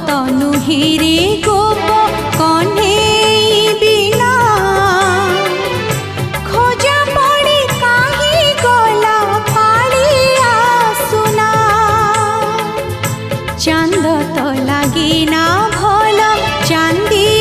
ତ ନୁହେଁ ରେ ଗୋପ କହ୍ନେଇ ବିନା ଖୋଜା ପଡ଼ି କାହିଁ ଗଲା କାଳିଆ ସୁନା। ଚାନ୍ଦ ତ ଲାଗିନା ଭଲ ଚାନ୍ଦି